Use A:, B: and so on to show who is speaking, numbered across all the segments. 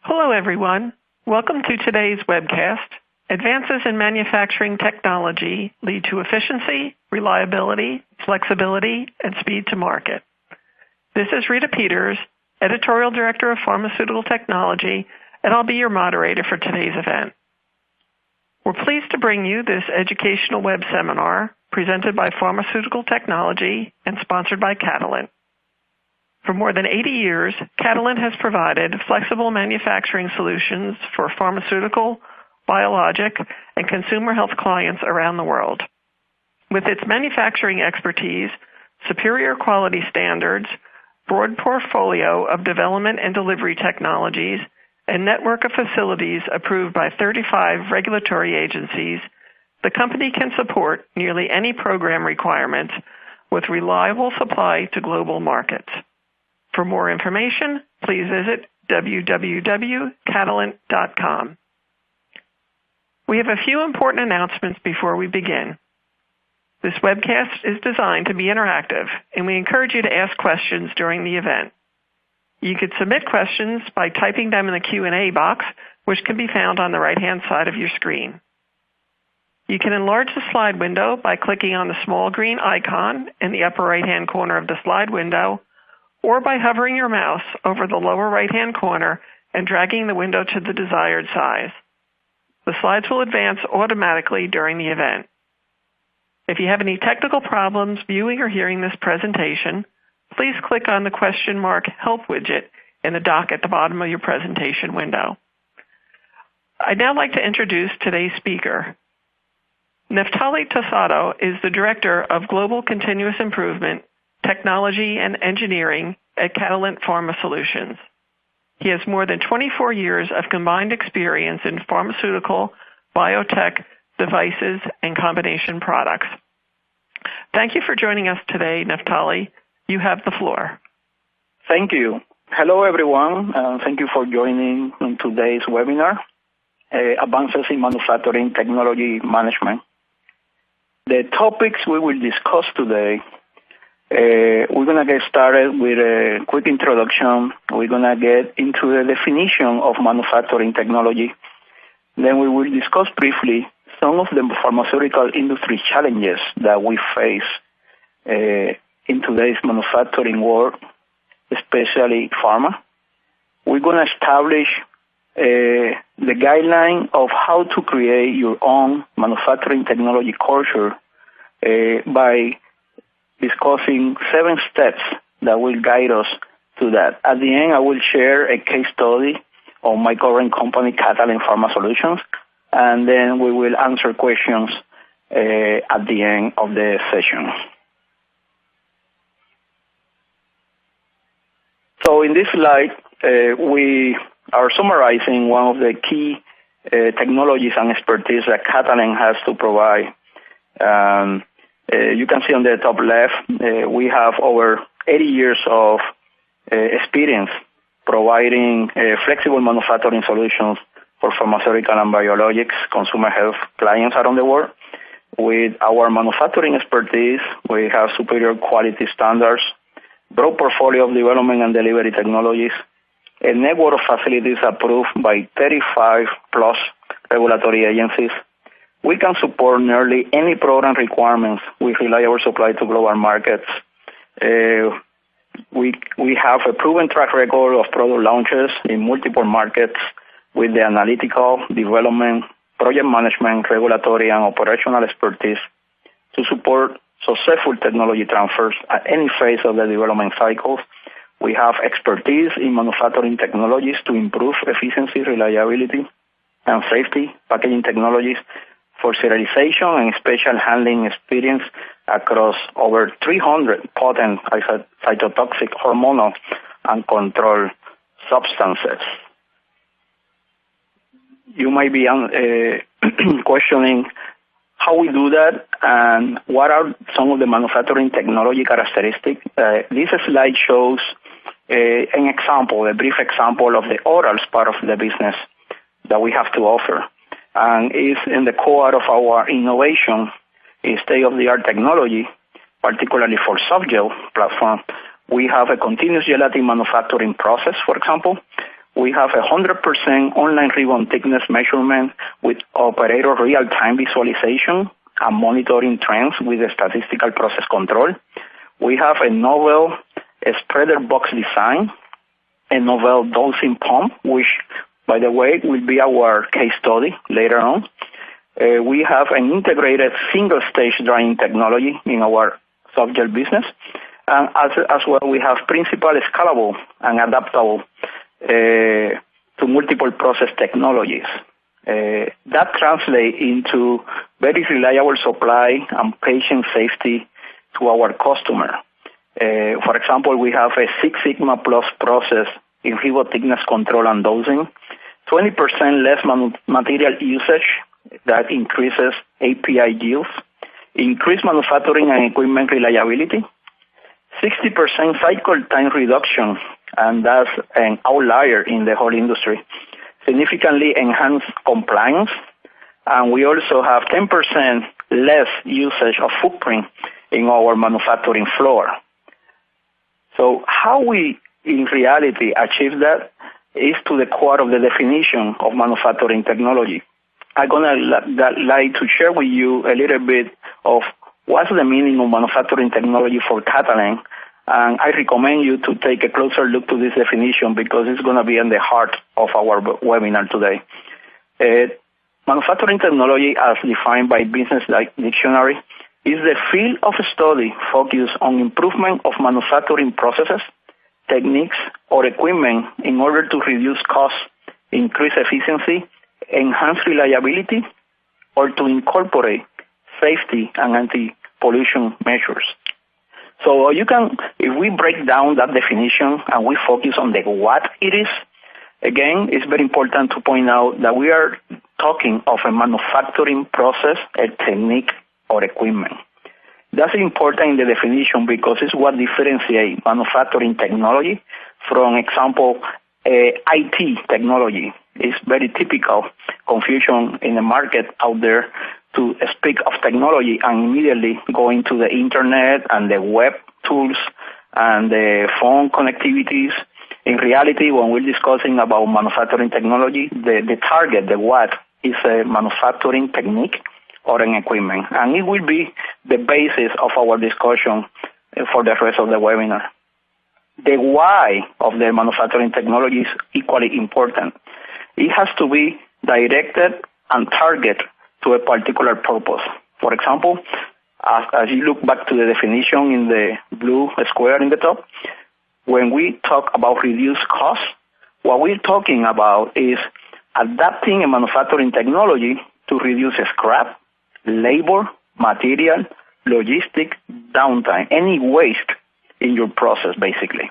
A: Hello, everyone. Welcome to today's webcast. Advances in manufacturing technology lead to efficiency, reliability, flexibility, and speed to market. This is Rita Peters, Editorial Director of Pharmaceutical Technology, and I'll be your moderator for today's event. We're pleased to bring you this educational web seminar presented by Pharmaceutical Technology and sponsored by Catalent. For more than 80 years, Catalent has provided flexible manufacturing solutions for pharmaceutical, biologic, and consumer health clients around the world. With its manufacturing expertise, superior quality standards, broad portfolio of development and delivery technologies, and network of facilities approved by 35 regulatory agencies, the company can support nearly any program requirements with reliable supply to global markets. For more information, please visit www.catalent.com. We have a few important announcements before we begin. This webcast is designed to be interactive, and we encourage you to ask questions during the event. You can submit questions by typing them in the Q&A box, which can be found on the right-hand side of your screen. You can enlarge the slide window by clicking on the small green icon in the upper right-hand corner of the slide window, or by hovering your mouse over the lower right-hand corner and dragging the window to the desired size. The slides will advance automatically during the event. If you have any technical problems viewing or hearing this presentation, please click on the question mark Help widget in the dock at the bottom of your presentation window. I'd now like to introduce today's speaker. Neftali Tosato is the Director of Global Continuous Improvement, Technology and Engineering at Catalent Pharma Solutions. He has more than 24 years of combined experience in pharmaceutical, biotech, devices, and combination products. Thank you for joining us today, Neftali. You have the floor.
B: Thank you. Hello, everyone. Thank you for joining in today's webinar, Advances in Manufacturing Technology Management. The topics we will discuss today, we're going to get started with a quick introduction. We're going to get into the definition of manufacturing technology. Then we will discuss briefly some of the pharmaceutical industry challenges that we face in today's manufacturing world, especially pharma. We're going to establish the guideline of how to create your own manufacturing technology culture by discussing 7 steps that will guide us to that. At the end, I will share a case study of my current company, Catalent Pharma Solutions, and then we will answer questions at the end of the session. So in this slide, we are summarizing one of the key technologies and expertise that Catalent has to provide. You can see on the top left, we have over 80 years of experience providing flexible manufacturing solutions for pharmaceutical and biologics consumer health clients around the world. With our manufacturing expertise, we have superior quality standards, broad portfolio of development and delivery technologies, a network of facilities approved by 35 plus regulatory agencies. We can support nearly any program requirements with reliable supply to global markets. We have a proven track record of product launches in multiple markets with the analytical, development, project management, regulatory, and operational expertise to support successful technology transfers at any phase of the development cycles. We have expertise in manufacturing technologies to improve efficiency, reliability, and safety, packaging technologies, for serialization and special handling experience across over 300 potent cytotoxic, hormonal, and controlled substances. You might be questioning how we do that and what are some of the manufacturing technology characteristics. This slide shows an example, a brief example of the orals part of the business that we have to offer. And is in the core of our innovation is state-of-the-art technology, particularly for soft gel platform. We have a continuous gelatin manufacturing process, for example, We have 100% online ribbon thickness measurement with operator real-time visualization and monitoring trends with a statistical process control. We have a novel spreader box design, a novel dosing pump, which, by the way, will be our case study later on. We have an integrated single-stage drying technology in our softgel business. And as well, we have principal scalable and adaptable to multiple process technologies. That translates into very reliable supply and patient safety to our customer. For example, we have a Six Sigma Plus process in ribbon thickness control and dosing, 20% less material usage that increases API yields, increased manufacturing and equipment reliability, 60% cycle time reduction, and that's an outlier in the whole industry, significantly enhanced compliance, and we also have 10% less usage of footprint in our manufacturing floor. So how we, in reality, achieve that is to the core of the definition of manufacturing technology. I'm going to like to share with you a little bit of what's the meaning of manufacturing technology for Catalent, and I recommend you to take a closer look to this definition because it's going to be in the heart of our webinar today. Manufacturing technology, as defined by Business Dictionary, is the field of study focused on improvement of manufacturing processes, techniques, or equipment in order to reduce costs, increase efficiency, enhance reliability, or to incorporate safety and anti-pollution measures. So you can, if we break down that definition and we focus on the what it is, again, it's very important to point out that we are talking of a manufacturing process, a technique, or equipment. That's important in the definition because it's what differentiates manufacturing technology from, example, IT technology. It's very typical confusion in the market out there to speak of technology and immediately go into the internet and the web tools and the phone connectivities. In reality, when we're discussing about manufacturing technology, the target, the what, is a manufacturing technique or an equipment. And it will be the basis of our discussion for the rest of the webinar. The why of the manufacturing technology is equally important. It has to be directed and targeted to a particular purpose. For example, as you look back to the definition in the blue square in the top, when we talk about reduced costs, what we're talking about is adapting a manufacturing technology to reduce scrap, labor, material, logistic, downtime, any waste in your process, basically.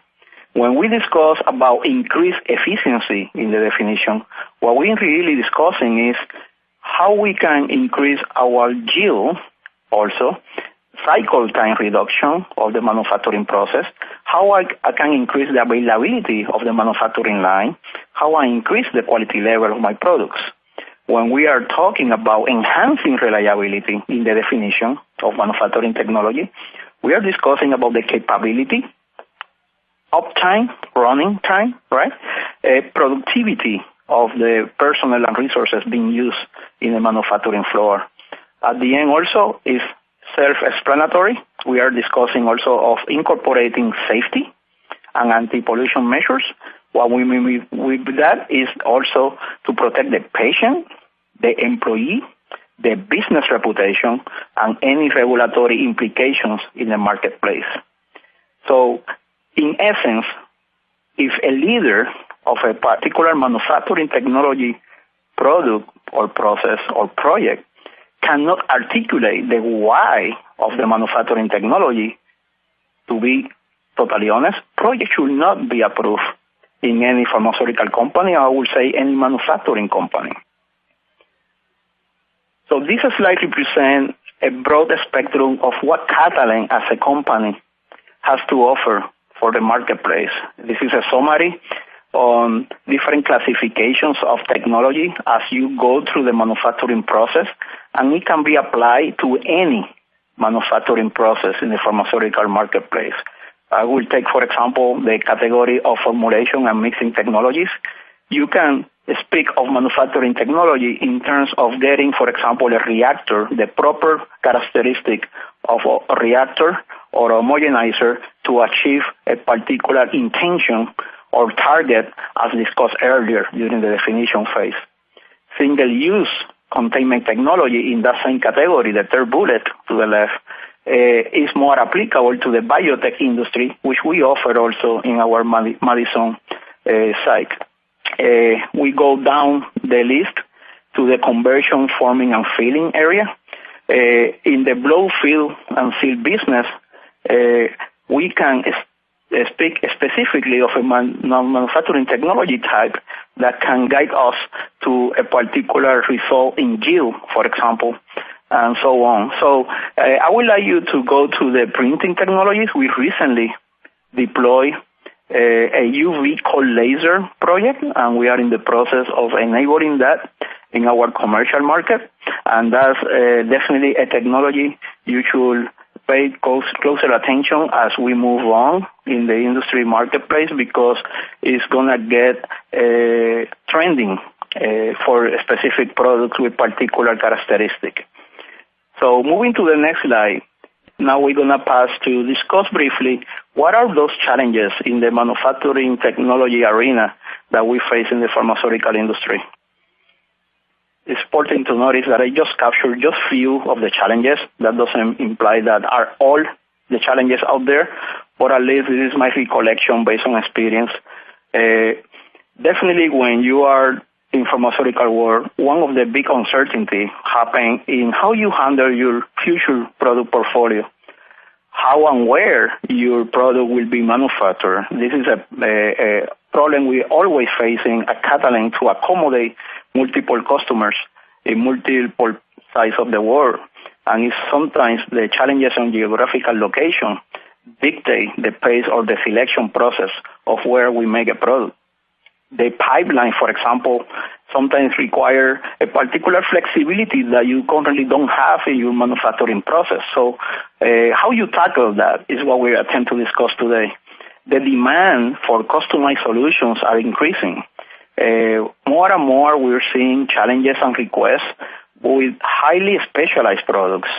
B: When we discuss about increased efficiency in the definition, what we're really discussing is how we can increase our yield, also, cycle time reduction of the manufacturing process, how I can increase the availability of the manufacturing line, how I increase the quality level of my products. When we are talking about enhancing reliability in the definition of manufacturing technology, we are discussing about the capability, uptime, running time, right? Productivity of the personnel and resources being used in the manufacturing floor. At the end also is self-explanatory. We are discussing also of incorporating safety and anti-pollution measures. What we mean with that is also to protect the patient, the employee, the business reputation, and any regulatory implications in the marketplace. So, in essence, if a leader of a particular manufacturing technology product or process or project cannot articulate the why of the manufacturing technology, to be totally honest, project should not be approved in any pharmaceutical company, or I would say any manufacturing company. So this slide represents a broad spectrum of what Catalent as a company has to offer for the marketplace. This is a summary on different classifications of technology as you go through the manufacturing process, and it can be applied to any manufacturing process in the pharmaceutical marketplace. I will take, for example, the category of formulation and mixing technologies. you can speak of manufacturing technology in terms of getting, for example, a reactor, the proper characteristic of a reactor or homogenizer to achieve a particular intention or target as discussed earlier during the definition phase. Single-use containment technology in that same category, the third bullet to the left, is more applicable to the biotech industry, which we offer also in our Madison site. We go down the list to the conversion, forming, and filling area. In the blow, fill, and seal business, we can speak specifically of a manufacturing technology type that can guide us to a particular result in yield, for example, and so on. So I would like you to go to the printing technologies. We recently deployed a UV cold laser project, and we are in the process of enabling that in our commercial market. And that's definitely a technology you should pay closer attention as we move on in the industry marketplace, because it's going to get trending for specific products with particular characteristics. So moving to the next slide, now we're going to pass to discuss briefly what are those challenges in the manufacturing technology arena that we face in the pharmaceutical industry. It's important to notice that I just captured just few of the challenges. That doesn't imply that are all the challenges out there, but at least this is my recollection based on experience. Definitely when you are in pharmaceutical world, one of the big uncertainty happen in how you handle your future product portfolio, how and where your product will be manufactured. This is a problem we always facing at Catalent to accommodate multiple customers in multiple sides of the world. And it's sometimes the challenges on geographical location dictate the pace or the selection process of where we make a product. The pipeline, for example, sometimes require a particular flexibility that you currently don't have in your manufacturing process. So how you tackle that is what we attempt to discuss today. The demand for customized solutions are increasing. More and more we're seeing challenges and requests with highly specialized products,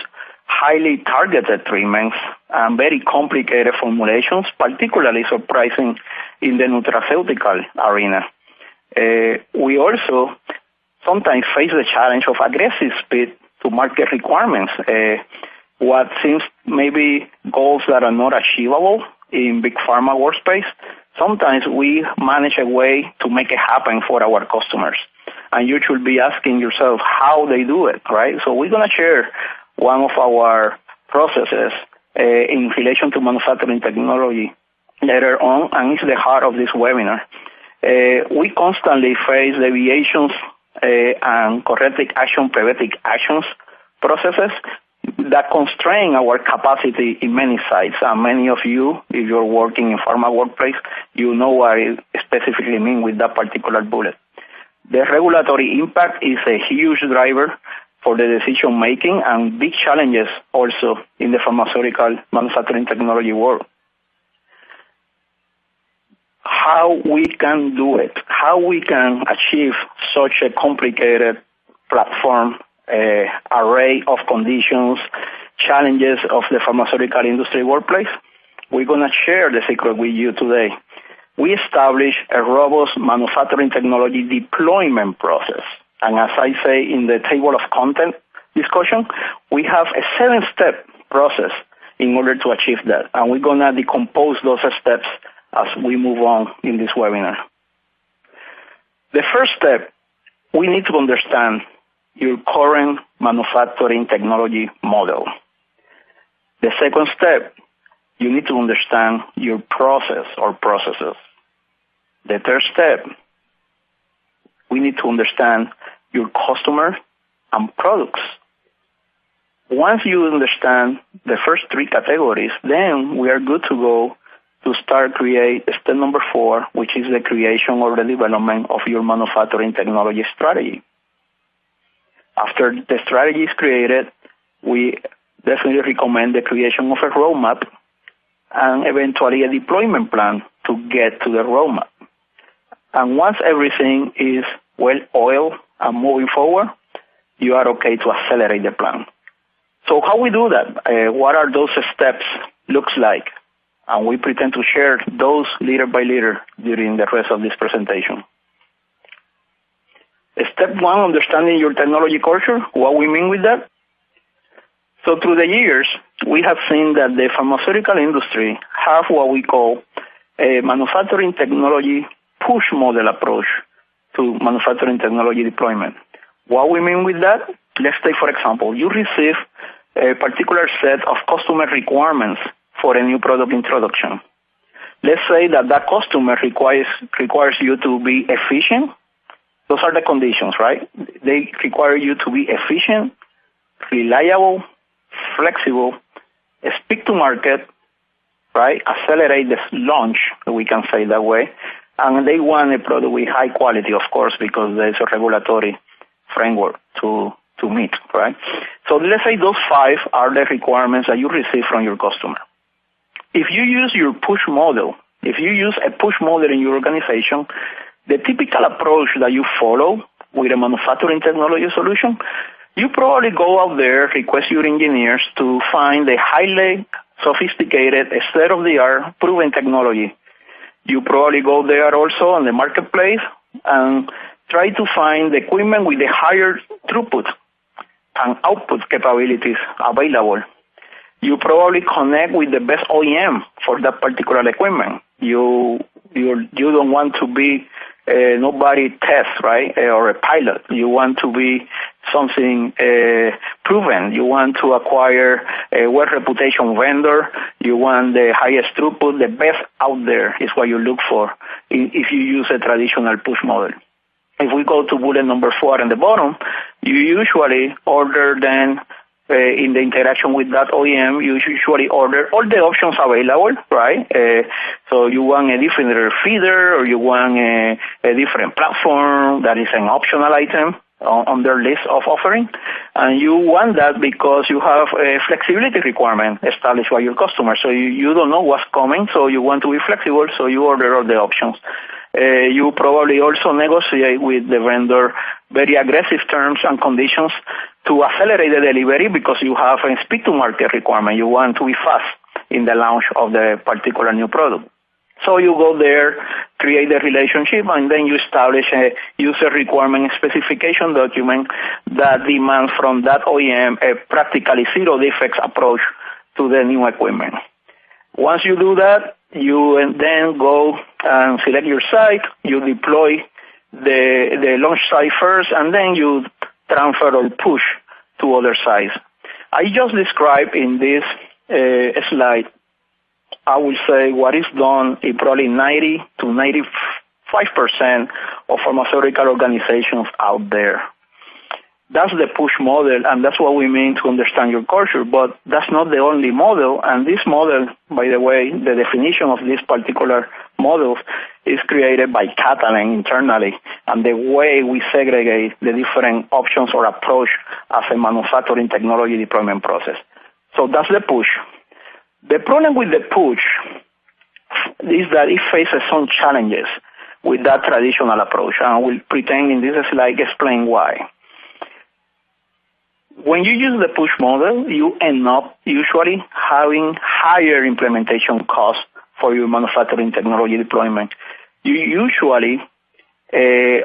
B: highly targeted treatments, and very complicated formulations, particularly surprising in the nutraceutical arena. We also sometimes face the challenge of aggressive speed to market requirements. What seems maybe goals that are not achievable in big pharma workspace, sometimes we manage a way to make it happen for our customers. And you should be asking yourself how they do it, right? So we're going to share one of our processes in relation to manufacturing technology later on, and it's the heart of this webinar. We constantly face deviations and corrective action, preventive actions processes that constrain our capacity in many sites. And many of you, if you're working in pharma workplace, you know what I specifically mean with that particular bullet. The regulatory impact is a huge driver for the decision making and big challenges also in the pharmaceutical manufacturing technology world. How we can do it, how we can achieve such a complicated platform, array of conditions, challenges of the pharmaceutical industry workplace, we're going to share the secret with you today. We establish a robust manufacturing technology deployment process. And as I say in the table of content discussion, we have a 7-step process in order to achieve that. And we're going to decompose those steps as we move on in this webinar. The first step, we need to understand your current manufacturing technology model. The second step, you need to understand your process or processes. The third step, we need to understand your customer and products. Once you understand the first 3 categories, then we are good to go to start create step number 4, which is the creation or the development of your manufacturing technology strategy. After the strategy is created, we definitely recommend the creation of a roadmap and eventually a deployment plan to get to the roadmap. And once everything is well oiled and moving forward, you are okay to accelerate the plan. So how we do that? What are those steps looks like? And we pretend to share those leader by leader during the rest of this presentation. Step one, understanding your technology culture. What we mean with that? So through the years, we have seen that the pharmaceutical industry have what we call a manufacturing technology push model approach to manufacturing technology deployment. What we mean with that? Let's say, for example, you receive a particular set of customer requirements for a new product introduction. Let's say that that customer requires you to be efficient. Those are the conditions, right? They require you to be efficient, reliable, flexible, speak to market, right? Accelerate the launch, we can say that way. And they want a product with high quality, of course, because there's a regulatory framework to meet, right? So let's say those 5 are the requirements that you receive from your customer. If you use your push model, if you use a push model in your organization, the typical approach that you follow with a manufacturing technology solution, you probably go out there, request your engineers to find a highly sophisticated, state-of-the-art, proven technology. You probably go there also on the marketplace and try to find the equipment with the higher throughput and output capabilities available. You probably connect with the best OEM for that particular equipment. You don't want to be nobody test, right, or a pilot. You want to be something proven. You want to acquire a well-reputation vendor. You want the highest throughput, the best out there is what you look for if you use a traditional push model. If we go to bullet number 4 at the bottom, you usually order then in the interaction with that OEM, you usually order all the options available, right? So you want a different feeder or you want a different platform that is an optional item on their list of offering. And you want that because you have a flexibility requirement established by your customer. So you don't know what's coming, so you want to be flexible, so you order all the options. You probably also negotiate with the vendor very aggressive terms and conditions to accelerate the delivery because you have a speed-to-market requirement. You want to be fast in the launch of the particular new product. So you go there, create a relationship, and then you establish a user requirement specification document that demands from that OEM a practically zero defects approach to the new equipment. Once you do that, you then go and select your site, you deploy the launch site first, and then you transfer or push to other sites. I just described in this slide, I would say what is done in probably 90 to 95% of pharmaceutical organizations out there. That's the push model, and that's what we mean to understand your culture, but that's not the only model. And this model, by the way, the definition of this particular model is created by Catalent internally, and the way we segregate the different options or approach as a manufacturing technology deployment process. So that's the push. The problem with the push is that it faces some challenges with that traditional approach, and I will pretend in this slide explain why. When you use the push model, you end up usually having higher implementation costs for your manufacturing technology deployment. You usually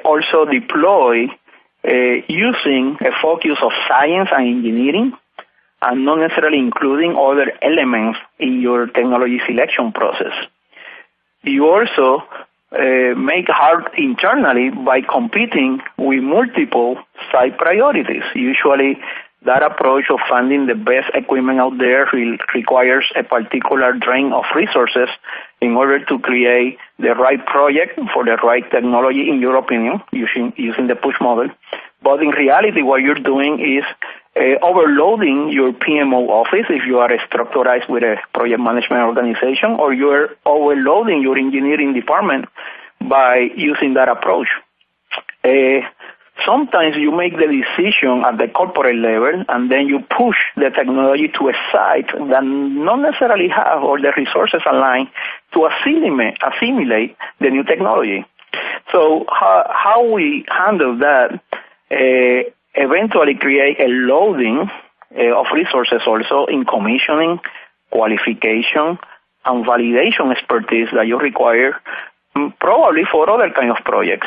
B: also deploy using a focus of science and engineering and not necessarily including other elements in your technology selection process. You also make hard internally by competing with multiple site priorities. Usually that approach of finding the best equipment out there requires a particular drain of resources in order to create the right project for the right technology, in your opinion, using the push model. But in reality, what you're doing is overloading your PMO office if you are structured with a project management organization, or you're overloading your engineering department by using that approach. Sometimes you make the decision at the corporate level and then you push the technology to a site that not necessarily have all the resources aligned to assimilate the new technology. So how we handle that, eventually create a loading of resources also in commissioning, qualification, and validation expertise that you require probably for other kind of projects.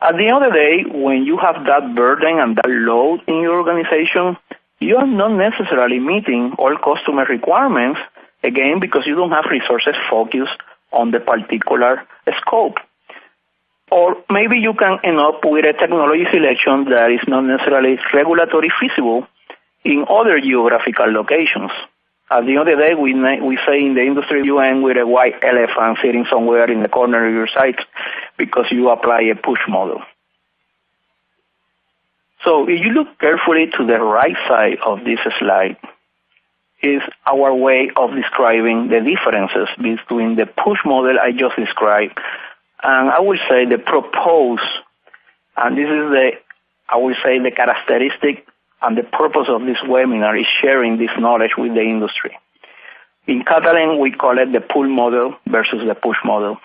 B: At the end of the day, when you have that burden and that load in your organization, you are not necessarily meeting all customer requirements, again, because you don't have resources focused on the particular scope. Or maybe you can end up with a technology selection that is not necessarily regulatory feasible in other geographical locations. At the end of the day, we say in the industry you end with a white elephant sitting somewhere in the corner of your site because you apply a push model. So if you look carefully to the right side of this slide, is our way of describing the differences between the push model I just described and I would say the proposed, and this is the characteristic and the purpose of this webinar is sharing this knowledge with the industry. In Catalent, we call it the pull model versus the push model.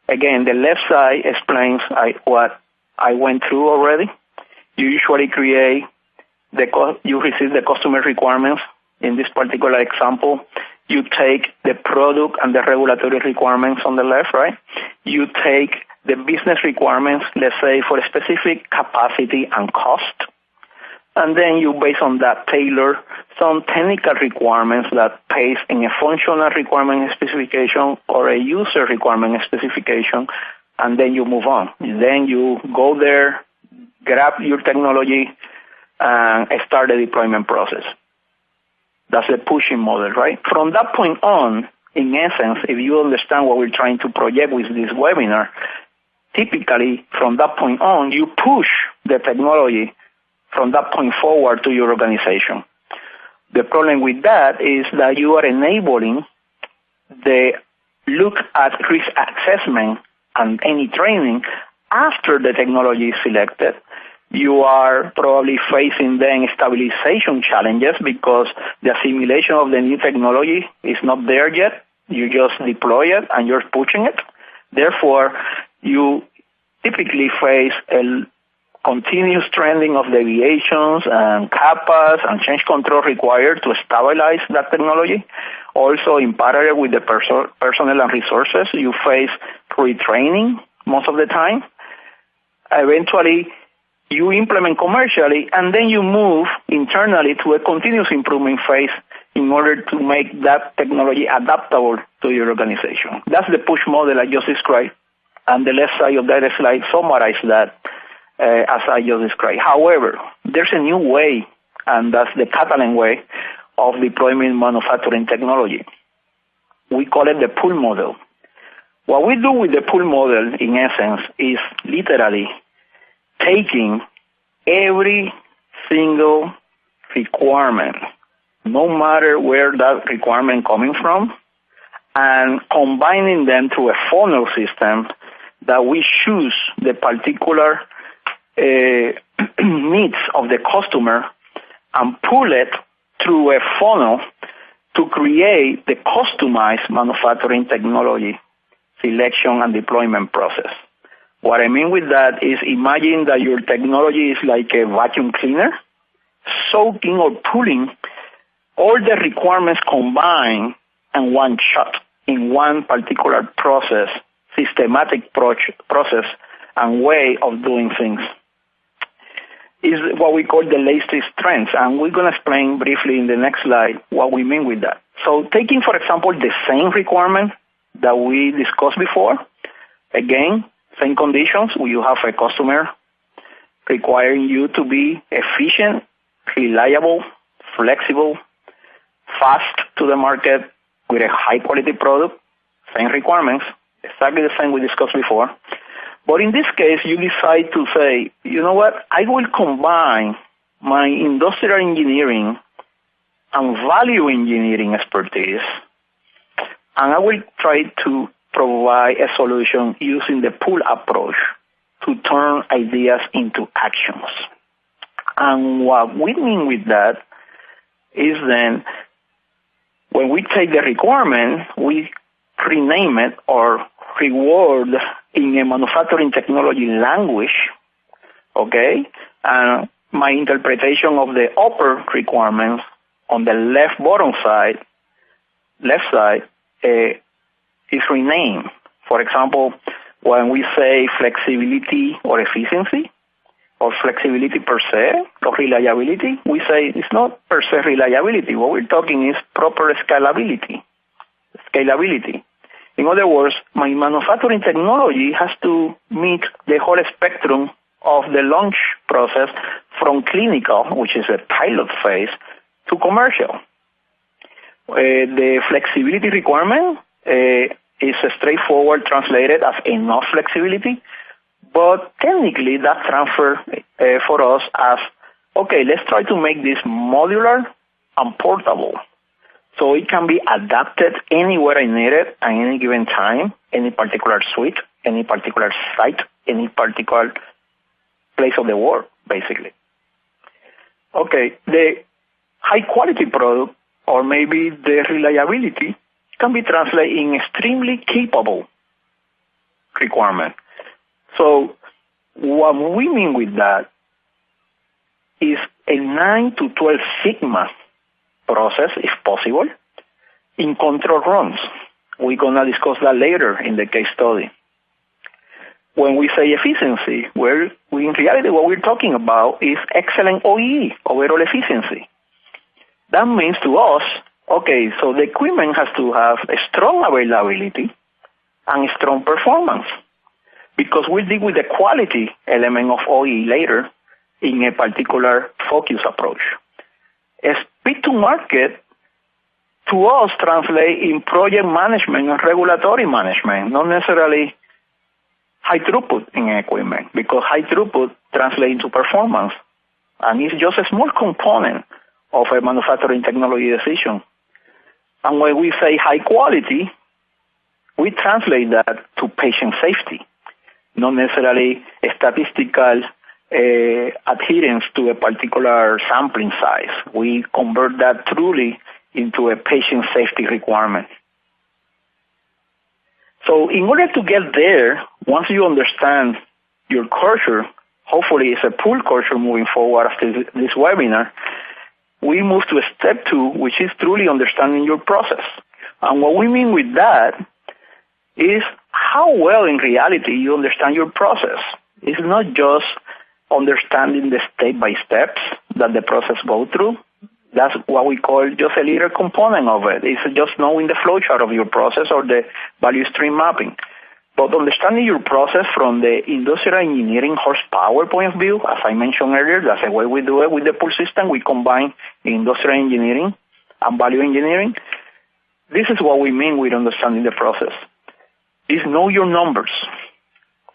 B: Again, the left side explains what I went through already. You usually you receive the customer requirements. In this particular example, you take the product and the regulatory requirements on the left, right? You take the business requirements, let's say, for a specific capacity and cost. And then you, based on that, tailor some technical requirements that paste in a functional requirement specification or a user requirement specification, and then you move on. Then you go there, grab your technology, and start the deployment process. That's the pushing model, right? From that point on, in essence, if you understand what we're trying to project with this webinar, typically from that point on, you push the technology from that point forward to your organization. The problem with that is that you are enabling the look at risk assessment and any training after the technology is selected. You are probably facing then stabilization challenges because the assimilation of the new technology is not there yet. You just deploy it and you're pushing it. Therefore, you typically face a continuous trending of deviations and kappas and change control required to stabilize that technology. Also, in parallel with the personnel and resources, you face retraining most of the time. Eventually, you implement commercially, and then you move internally to a continuous improvement phase in order to make that technology adaptable to your organization. That's the push model I just described, and the left side of that slide summarizes that as I just described. However, there's a new way, and that's the Catalent way of deploying manufacturing technology. We call it the pull model. What we do with the pull model, in essence, is literally taking every single requirement, no matter where that requirement coming from, and combining them through a funnel system that we choose the particular needs of the customer and pull it through a funnel to create the customized manufacturing technology selection and deployment process. What I mean with that is imagine that your technology is like a vacuum cleaner, soaking or pulling all the requirements combined in one shot, in one particular process, systematic process and way of doing things. Is what we call the latest trends, and we're going to explain briefly in the next slide what we mean with that. So taking, for example, the same requirement that we discussed before, again, same conditions, you have a customer requiring you to be efficient, reliable, flexible, fast to the market with a high-quality product, same requirements, exactly the same we discussed before. But in this case, you decide to say, you know what, I will combine my industrial engineering and value engineering expertise, and I will try to provide a solution using the pull approach to turn ideas into actions. And what we mean with that is then when we take the requirement, we rename it or reward in a manufacturing technology language, okay? And my interpretation of the upper requirements on the left side, is renamed. For example, when we say flexibility or efficiency, or flexibility per se, or reliability, we say it's not per se reliability. What we're talking is proper scalability. In other words, my manufacturing technology has to meet the whole spectrum of the launch process from clinical, which is a pilot phase, to commercial. The flexibility requirement is straightforward translated as enough flexibility, but technically that transfer for us as, okay, let's try to make this modular and portable. So it can be adapted anywhere I need it at any given time, any particular suite, any particular site, any particular place of the world, basically. Okay, the high-quality product, or maybe the reliability, can be translated in extremely capable requirement. So what we mean with that is a 9 to 12 sigma process, if possible, in control runs. We're going to discuss that later in the case study. When we say efficiency, in reality what we're talking about is excellent OEE, overall efficiency. That means to us, okay, so the equipment has to have a strong availability and strong performance, because we'll deal with the quality element of OEE later in a particular focus approach. Speed to market, to us, translate in project management and regulatory management, not necessarily high throughput in equipment, because high throughput translates into performance, and it's just a small component of a manufacturing technology decision. And when we say high quality, we translate that to patient safety, not necessarily a statistical adherence to a particular sampling size. We convert that truly into a patient safety requirement. So in order to get there, once you understand your culture, hopefully it's a pool culture moving forward after this webinar, we move to step 2, which is truly understanding your process. And what we mean with that is how well in reality you understand your process. It's not just understanding the step-by-steps that the process goes through. That's what we call just a little component of it. It's just knowing the flowchart of your process or the value stream mapping. But understanding your process from the industrial engineering horsepower point of view, as I mentioned earlier, that's the way we do it with the pool system. We combine industrial engineering and value engineering. This is what we mean with understanding the process. Is know your numbers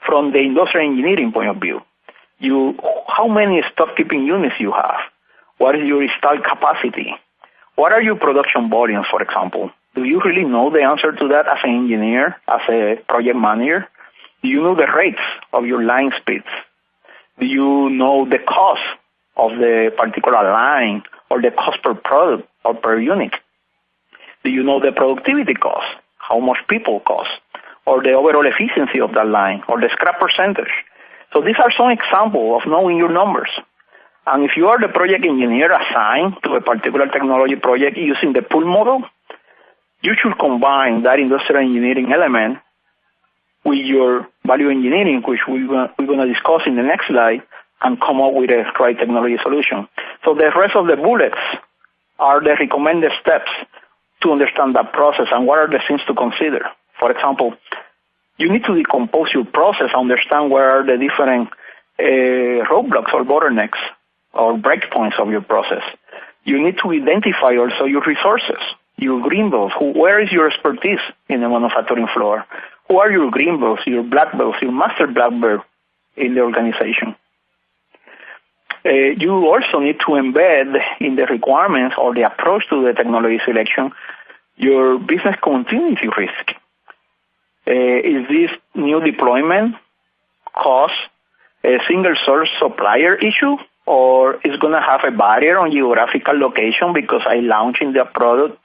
B: from the industrial engineering point of view. How many stock keeping units you have? What is your installed capacity? What are your production volumes, for example? Do you really know the answer to that as an engineer, as a project manager? Do you know the rates of your line speeds? Do you know the cost of the particular line or the cost per product or per unit? Do you know the productivity cost, how much people cost, or the overall efficiency of that line, or the scrap percentage? So these are some examples of knowing your numbers. And if you are the project engineer assigned to a particular technology project using the pool model, you should combine that industrial engineering element with your value engineering, which we're going to discuss in the next slide, and come up with a right technology solution. So the rest of the bullets are the recommended steps to understand that process and what are the things to consider. For example, you need to decompose your process, understand where are the different roadblocks or bottlenecks or breakpoints of your process. You need to identify also your resources, your green belts. Where is your expertise in the manufacturing floor? Who are your green belts, your black belts, your master black belt in the organization? You also need to embed in the requirements or the approach to the technology selection your business continuity risk. Is this new deployment cost a single source supplier issue, or is going to have a barrier on geographical location because I'm launching the product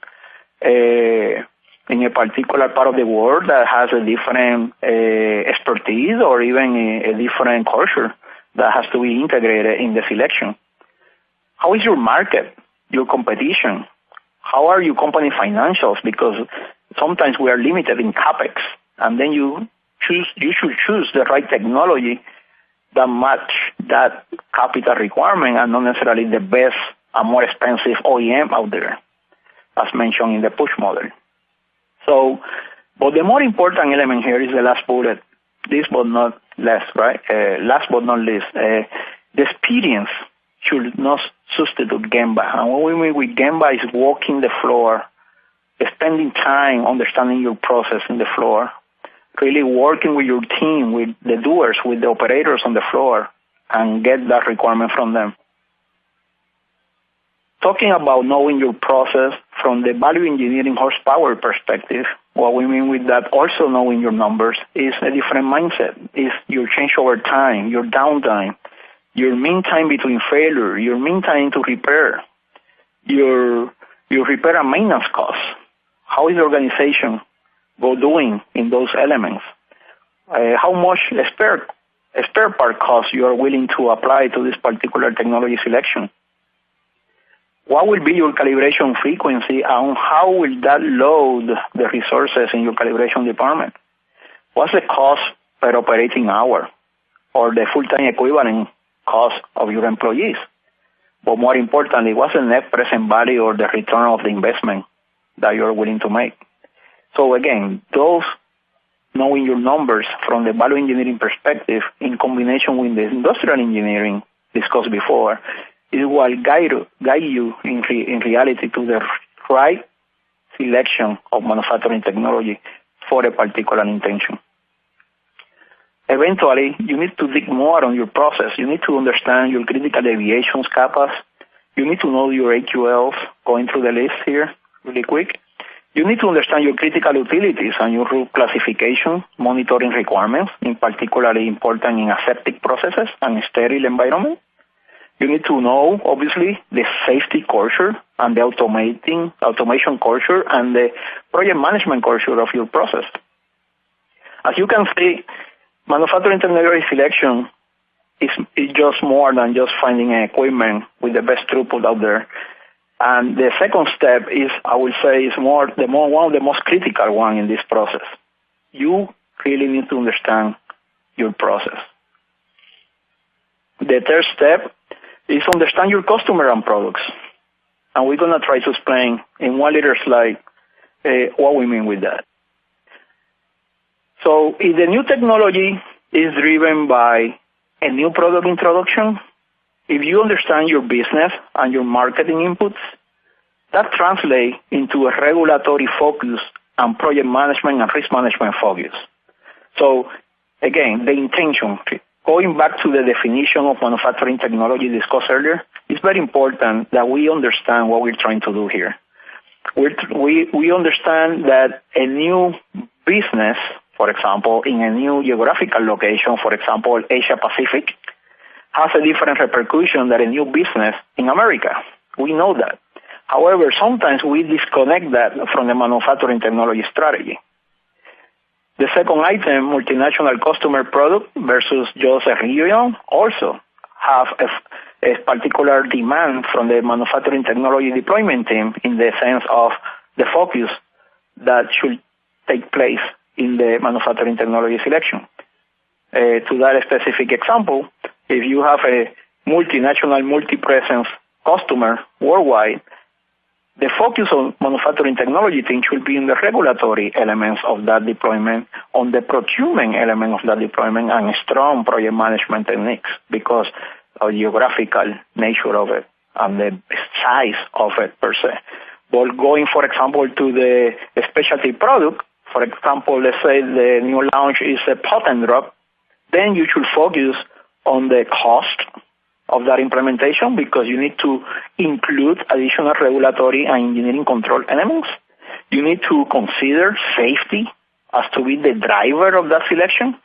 B: in a particular part of the world that has a different expertise or even a different culture that has to be integrated in the selection. How is your market, your competition? How are your company financials? Because sometimes we are limited in CapEx, and then you should choose the right technology that match that capital requirement and not necessarily the best and more expensive OEM out there, as mentioned in the push model. So, but the more important element here is the last bullet, this but not less, right? Last but not least, the experience should not substitute Gemba. And what we mean with Gemba is walking the floor, spending time understanding your process in the floor, really working with your team, with the doers, with the operators on the floor, and get that requirement from them. Talking about knowing your process from the value engineering horsepower perspective, what we mean with that, also knowing your numbers, is a different mindset. Is your changeover time, your downtime, your mean time between failure, your mean time to repair, your repair and maintenance costs. How is the organization doing in those elements? How much spare part cost you are willing to apply to this particular technology selection? What will be your calibration frequency, and how will that load the resources in your calibration department? What's the cost per operating hour, or the full-time equivalent cost of your employees? But more importantly, what's the net present value or the return of the investment that you're willing to make? So again, those knowing your numbers from the value engineering perspective in combination with the industrial engineering discussed before is what guide you in reality to the right selection of manufacturing technology for a particular intention. Eventually, you need to dig more on your process. You need to understand your critical deviations, CAPAs. You need to know your AQLs, going through the list here really quick. You need to understand your critical utilities and your root classification, monitoring requirements, in particularly important in aseptic processes and sterile environment. You need to know, obviously, the safety culture and the automation culture and the project management culture of your process. As you can see, manufacturing technology selection is just more than just finding an equipment with the best throughput out there. And the second step is, I would say, is one of the most critical one in this process. You really need to understand your process. The third step is understand your customer and products. And we're going to try to explain in one little slide what we mean with that. So if the new technology is driven by a new product introduction, if you understand your business and your marketing inputs, that translates into a regulatory focus and project management and risk management focus. So again, the intention, going back to the definition of manufacturing technology discussed earlier, it's very important that we understand what we're trying to do here. We understand that a new business, for example, in a new geographical location, for example, Asia Pacific, has a different repercussion than a new business in America. We know that. However, sometimes we disconnect that from the manufacturing technology strategy. The second item, multinational customer product versus just a region, also have a particular demand from the manufacturing technology deployment team in the sense of the focus that should take place in the manufacturing technology selection. To that specific example, if you have a multinational, multi-presence customer worldwide, the focus on manufacturing technology team should be in the regulatory elements of that deployment, on the procurement element of that deployment, and strong project management techniques because of the geographical nature of it and the size of it per se. But going, for example, to the specialty product, for example, let's say the new launch is a potent drug, then you should focus on the cost of that implementation because you need to include additional regulatory and engineering control elements. You need to consider safety as to be the driver of that selection.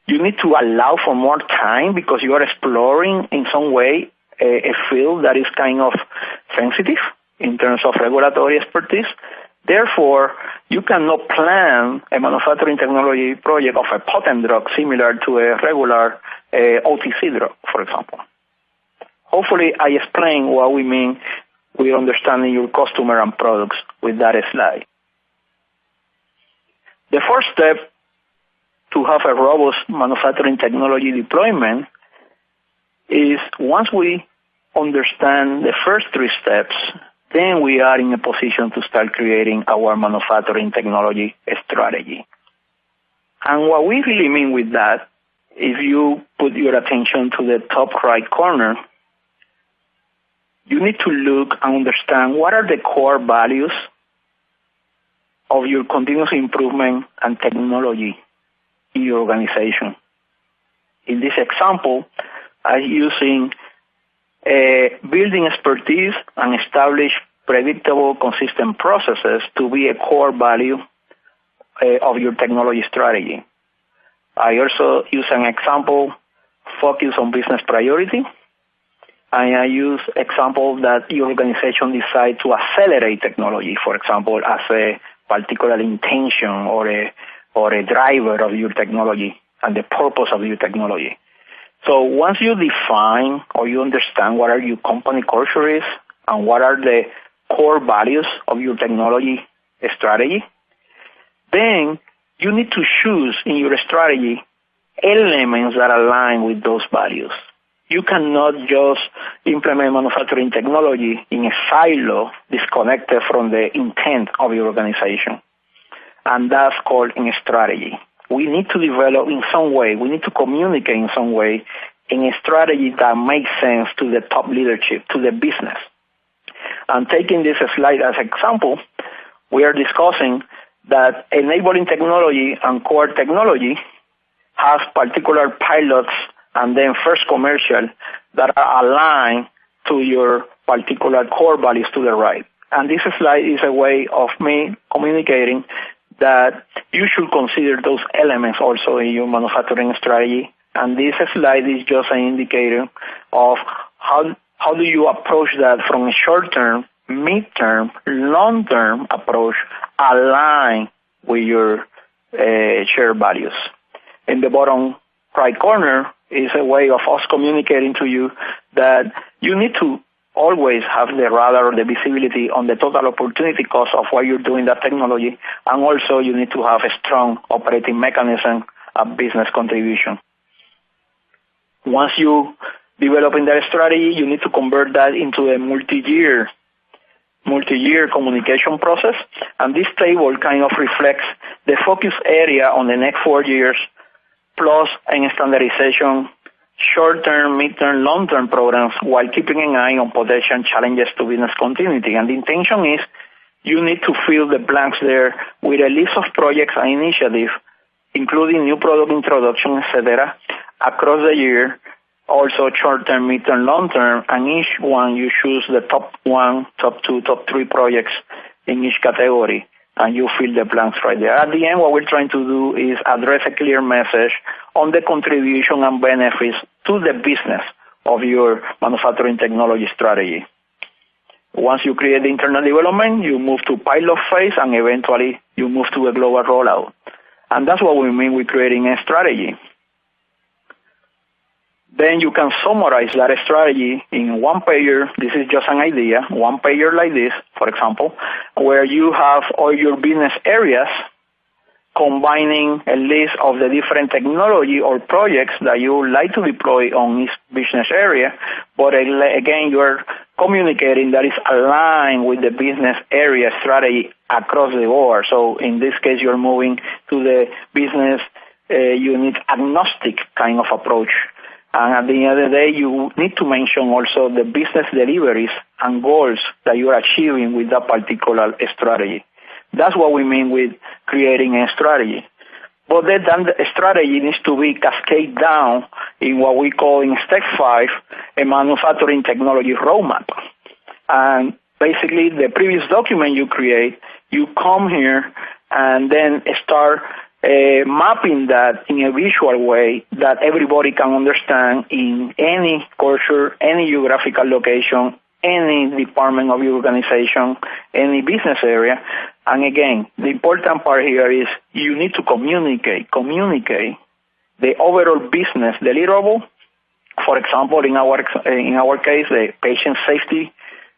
B: You need to allow for more time because you are exploring in some way a field that is kind of sensitive in terms of regulatory expertise. Therefore, you cannot plan a manufacturing technology project of a potent drug similar to a regular OTC drug, for example. Hopefully, I explained what we mean with understanding your customer and products with that slide. The first step to have a robust manufacturing technology deployment is once we understand the first three steps, then we are in a position to start creating our manufacturing technology strategy. And what we really mean with that, if you put your attention to the top right corner, you need to look and understand what are the core values of your continuous improvement and technology in your organization. In this example, I'm using building expertise and establish predictable, consistent processes to be a core value of your technology strategy. I also use an example, focus on business priority. And I use example that your organization decide to accelerate technology, for example, as a particular intention or a driver of your technology and the purpose of your technology. So once you define or you understand what are your company culture is and what are the core values of your technology strategy, then you need to choose in your strategy elements that align with those values. You cannot just implement manufacturing technology in a silo disconnected from the intent of your organization. And that's called a strategy. We need to develop in some way, we need to communicate in some way in a strategy that makes sense to the top leadership, to the business. And taking this slide as an example, we are discussing that enabling technology and core technology has particular pilots and then first commercial that are aligned to your particular core values to the right. And this slide is a way of me communicating that you should consider those elements also in your manufacturing strategy. And this slide is just an indicator of how do you approach that from a short-term, mid-term, long-term approach align with your shared values. In the bottom right corner is a way of us communicating to you that you need to always have the radar or the visibility on the total opportunity cost of what you're doing that technology, and also you need to have a strong operating mechanism of business contribution. Once you develop in that strategy, you need to convert that into a multi-year communication process, and this table kind of reflects the focus area on the next 4 years, plus a standardization, short-term, mid-term, long-term programs, while keeping an eye on potential challenges to business continuity. And the intention is you need to fill the blanks there with a list of projects and initiatives, including new product introduction, etc., across the year, also short-term, mid-term, long-term, and each one you choose the top 1, top 2, top 3 projects in each category, and you fill the blanks right there. At the end, what we're trying to do is address a clear message on the contribution and benefits to the business of your manufacturing technology strategy. Once you create the internal development, you move to pilot phase, and eventually you move to a global rollout. And that's what we mean with creating a strategy. Then you can summarize that strategy in one pager. This is just an idea, one pager like this, for example, where you have all your business areas combining a list of the different technology or projects that you would like to deploy on each business area. But again, you're communicating that is aligned with the business area strategy across the board. So in this case, you're moving to the business unit agnostic kind of approach. And at the end of the day, you need to mention also the business deliveries and goals that you are achieving with that particular strategy. That's what we mean with creating a strategy. But then the strategy needs to be cascaded down in what we call in step 5, a manufacturing technology roadmap. And basically, the previous document you create, you come here and then start mapping that in a visual way that everybody can understand in any culture, any geographical location, any department of your organization, any business area, And again, the important part here is you need to communicate the overall business deliverable. For example, in our case, the patient safety,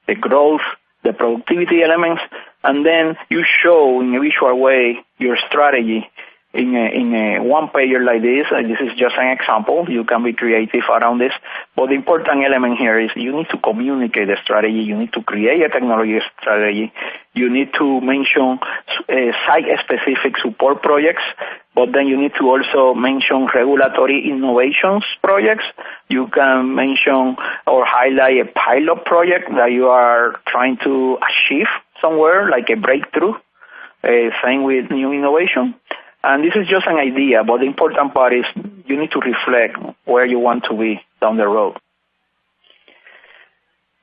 B: the growth, the productivity elements, and then you show in a visual way your strategy in a one-pager like this. This is just an example. You can be creative around this. But the important element here is you need to communicate the strategy. You need to create a technology strategy. You need to mention site-specific support projects, but then you need to also mention regulatory innovations projects. You can mention or highlight a pilot project that you are trying to achieve somewhere, like a breakthrough, same with new innovation. And this is just an idea, but the important part is you need to reflect where you want to be down the road.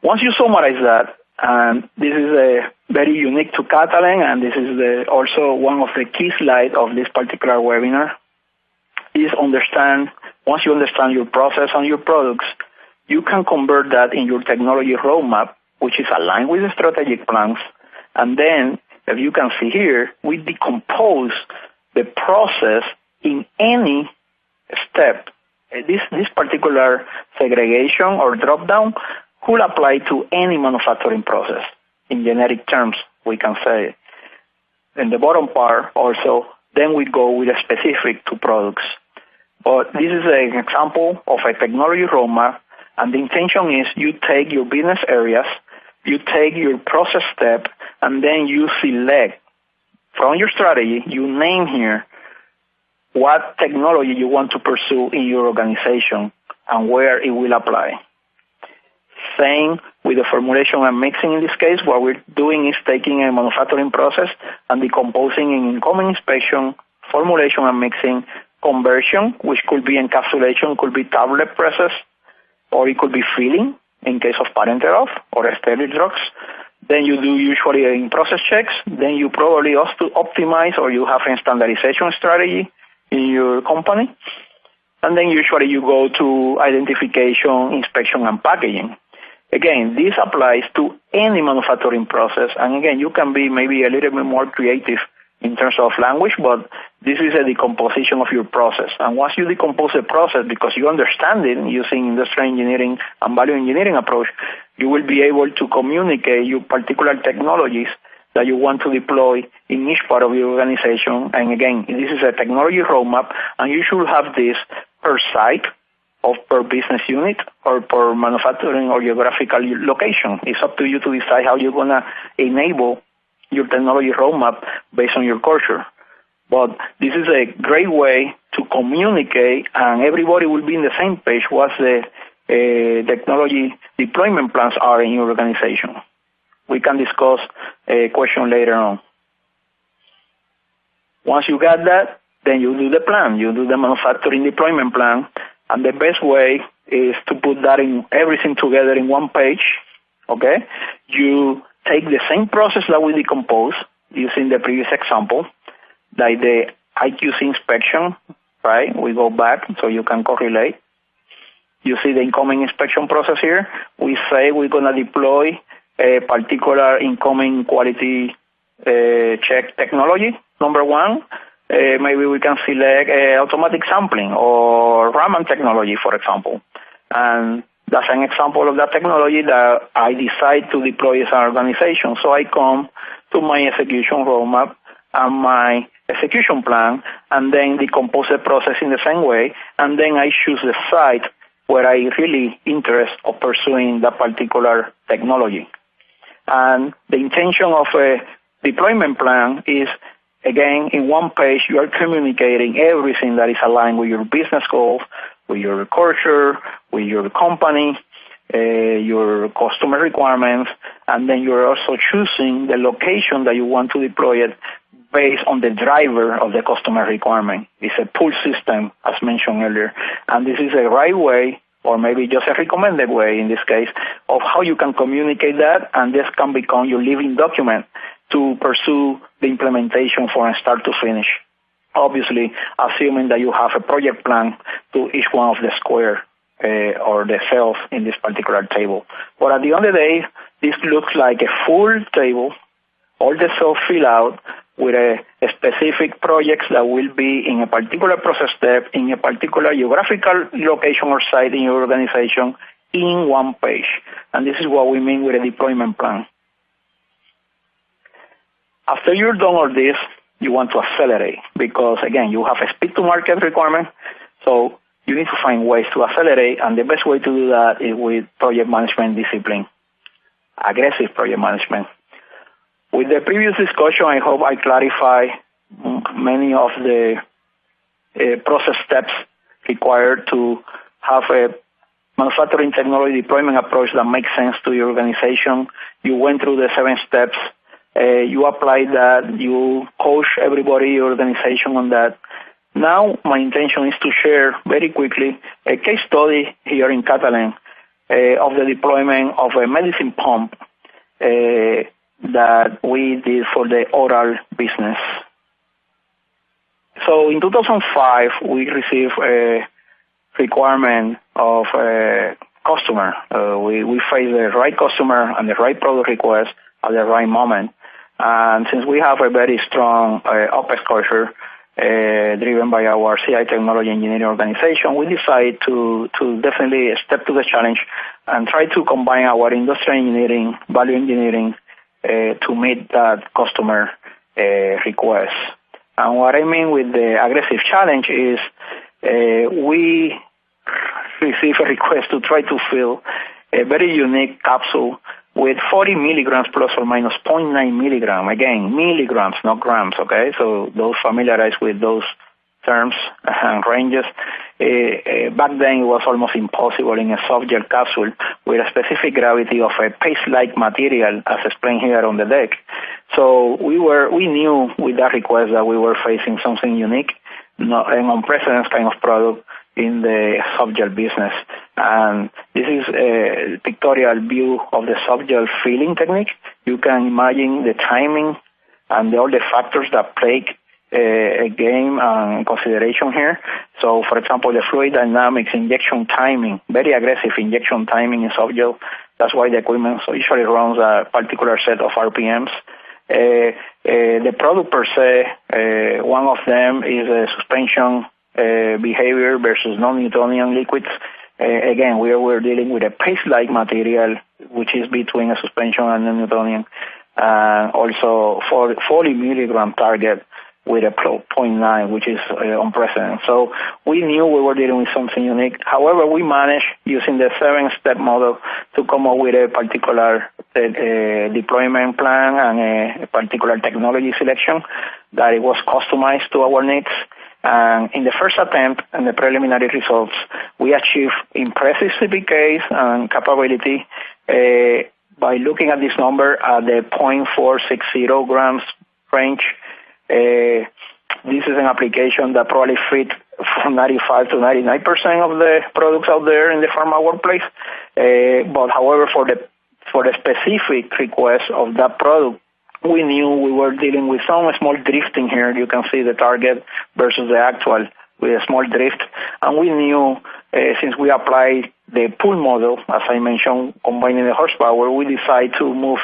B: Once you summarize that, and this is very unique to Catalent, and this is also one of the key slides of this particular webinar, is once you understand your process and your products, you can convert that in your technology roadmap, which is aligned with the strategic plans. And then, as you can see here, we decompose the process in any step. This particular segregation or drop-down could apply to any manufacturing process. In generic terms, we can say. In the bottom part also, then we go with a specific to products. But this is an example of a technology roadmap, and the intention is you take your business areas, you take your process step, and then you select from your strategy, you name here what technology you want to pursue in your organization and where it will apply. Same with the formulation and mixing in this case. What we're doing is taking a manufacturing process and decomposing in incoming inspection, formulation and mixing, conversion, which could be encapsulation, could be tablet process, or it could be filling in case of parenteral or sterile drugs. Then you do usually in-process checks. Then you probably also optimize or you have a standardization strategy in your company. And then usually you go to identification, inspection, and packaging. Again, this applies to any manufacturing process. And again, you can be maybe a little bit more creative in terms of language, but this is a decomposition of your process. And once you decompose the process, because you understand it using industrial engineering and value engineering approach, you will be able to communicate your particular technologies that you want to deploy in each part of your organization. And again, this is a technology roadmap, and you should have this per site or per business unit or per manufacturing or geographical location. It's up to you to decide how you're going to enable your technology roadmap based on your culture. But this is a great way to communicate, and everybody will be in the same page what the technology deployment plans are in your organization. We can discuss a question later on. Once you got that, then you do the plan. You do the manufacturing deployment plan, and the best way is to put that in everything together in one page. Okay? You take the same process that we decompose using the previous example, like the IQC inspection, right? We go back so you can correlate. You see the incoming inspection process here. We say we're going to deploy a particular incoming quality check technology. Number one, maybe we can select automatic sampling or Raman technology, for example. And that's an example of that technology that I decide to deploy as an organization. So I come to my execution roadmap and my execution plan, and then decompose the process in the same way, and then I choose the site where I really interest of pursuing that particular technology. And the intention of a deployment plan is, again, in one page, you are communicating everything that is aligned with your business goals, with your culture, with your company, your customer requirements, and then you're also choosing the location that you want to deploy it based on the driver of the customer requirement. It's a pull system, as mentioned earlier. And this is a right way, or maybe just a recommended way in this case, of how you can communicate that, and this can become your living document to pursue the implementation from start to finish. Obviously, assuming that you have a project plan to each one of the square or the cells in this particular table. But at the end of the day, this looks like a full table all the cells fill out with a specific projects that will be in a particular process step, in a particular geographical location or site in your organization in one page. And this is what we mean with a deployment plan. After you're done all this, you want to accelerate because, again, you have a speed-to-market requirement, so you need to find ways to accelerate, and the best way to do that is with project management discipline, aggressive project management. With the previous discussion, I hope I clarify many of the process steps required to have a manufacturing technology deployment approach that makes sense to your organization. You went through the 7 steps. You applied that. You coach everybody in your organization on that. Now, my intention is to share very quickly a case study here in Catalent of the deployment of a medicine pump that we did for the oral business. So in 2005, we received a requirement of a customer. We faced the right customer and the right product request at the right moment. And since we have a very strong OpEx culture driven by our CI technology engineering organization, we decided to definitely step to the challenge and try to combine our industrial engineering, value engineering, to meet that customer request. And what I mean with the aggressive challenge is we received a request to try to fill a very unique capsule with 40 milligrams plus or minus 0.9 milligram. Again, milligrams, not grams, okay? So those familiarized with those terms and ranges. Back then, it was almost impossible in a soft gel capsule with a specific gravity of a paste-like material, as explained here on the deck. So we knew with that request that we were facing something unique, an unprecedented kind of product in the soft gel business. And this is a pictorial view of the soft gel filling technique. You can imagine the timing and all the factors that play a game and consideration here. So, for example, the fluid dynamics, injection timing, very aggressive injection timing in soft gel. That's why the equipment usually runs a particular set of RPMs. The product per se, one of them is a suspension behavior versus non-Newtonian liquids. Again, we're dealing with a paste-like material, which is between a suspension and a Newtonian. Also, 40 milligram target with a 0.9, which is unprecedented. So we knew we were dealing with something unique. However, we managed, using the 7-step model, to come up with a particular deployment plan and a particular technology selection that it was customized to our needs. And in the first attempt and the preliminary results, we achieved impressive CPKs and capability by looking at this number at the 0.460 grams range. This is an application that probably fit from 95 to 99% of the products out there in the pharma workplace. But however, for the specific request of that product, we knew we were dealing with some small drifting here. You can see the target versus the actual with a small drift. And we knew, since we applied the pull model, as I mentioned, combining the horsepower, we decided to move,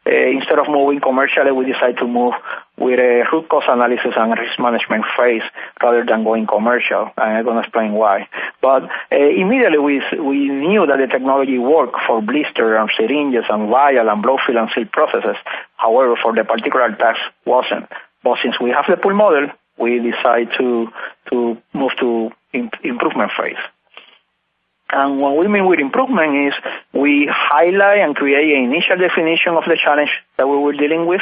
B: instead of moving commercially, we decided to move with a root cause analysis and risk management phase rather than going commercial. And I'm going to explain why. But immediately we knew that the technology worked for blister and syringes and vial and blow fill and seal processes. However, for the particular task, wasn't. But since we have the pull model, we decided to move to improvement phase. And what we mean with improvement is we highlight and create an initial definition of the challenge that we were dealing with.